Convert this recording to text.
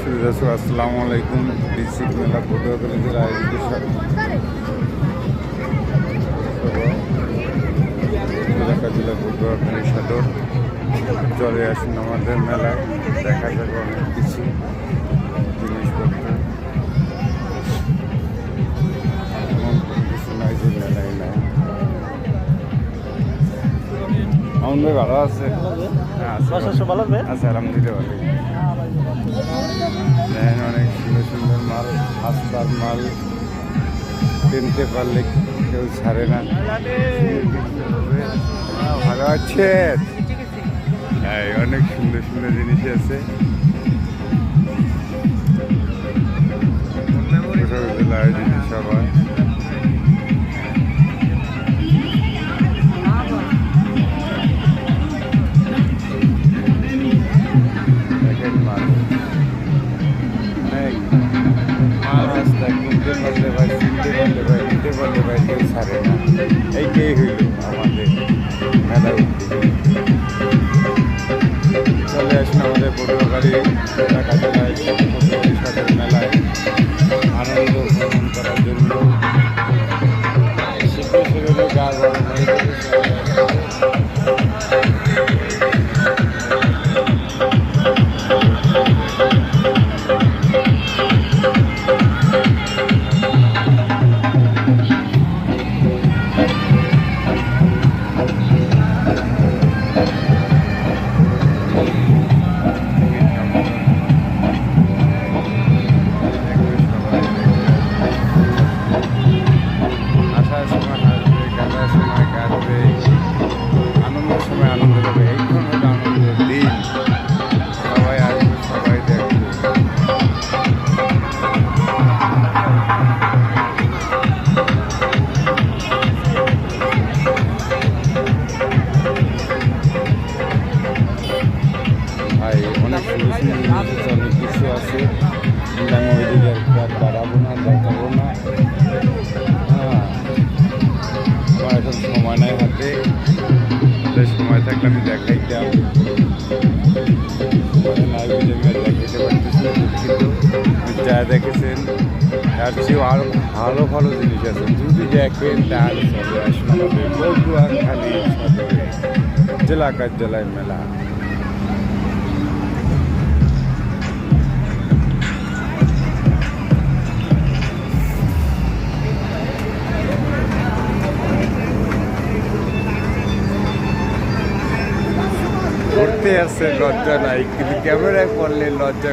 সুপ্রিয় দর্শক আসসালামু আলাইকুম। ডিস্ট্রিক্ট মেলা পটুয়াখালী জেলা আয়োজিত এলাকা জেলা পটুয়াখালী সদর চলে আসুন আমাদের মেলায়। দেখা যাবে অনেক কিছু জিনিসপত্র, এমন কোনো কিছু নাই যে মেলায় নাই। আমার ভাই ভালো আছে? হ্যাঁ আছে আলহামদুলিল্লাহ ভালো। দেখেন অনেক সুন্দর সুন্দর মাল, আস্তার মাল কিনতে পারলে কেউ ছাড়ে না। ভালো আছে, অনেক সুন্দর সুন্দর জিনিস আছে। সবাই কিনতে পারলে ভাই, কিনতে পারলে ভাই, নিতে পারলে ভাই কেউ ছাড়ে না। এইটাই হইল আমাদের মেলা উদ্যোগ। চলে আসুন আমাদের পটুয়াখালী এলাকা জেলায় পটুয়াখালী সদর মেলায় আনন্দ ভ্রমণ করার জন্য। শীতের শরীরে গা গরম হয়ে গেছে। আনন্দের সময় আনন্দ দেবে, এইক্ষণ হলো আনন্দের দিন। সবাই আসবে, সবাই দেখবে। ভাই অনেক সুন্দর সুন্দর অনেক কিছু আছে। আমি ওইদিকে আর বাড়াবো না, দেখাবো না। হ্যাঁ, আমার এখন সময় নাই হাতে। সময় থাকলে আমি দেখাইতাম, দেখাইতে পারতেছি কিন্তু যা দেখেছেন তার চেয়েও আরও ভালো ভালো জিনিস আছে। যদি দেখেন তাহলে চলে আসুন আমাদের পটুয়াখালী সদরে জেলা কার্যালয় মেলা। ঘুরতে আসছে, লজ্জা নাই, কিন্তু ক্যামেরায় পড়লে লজ্জা।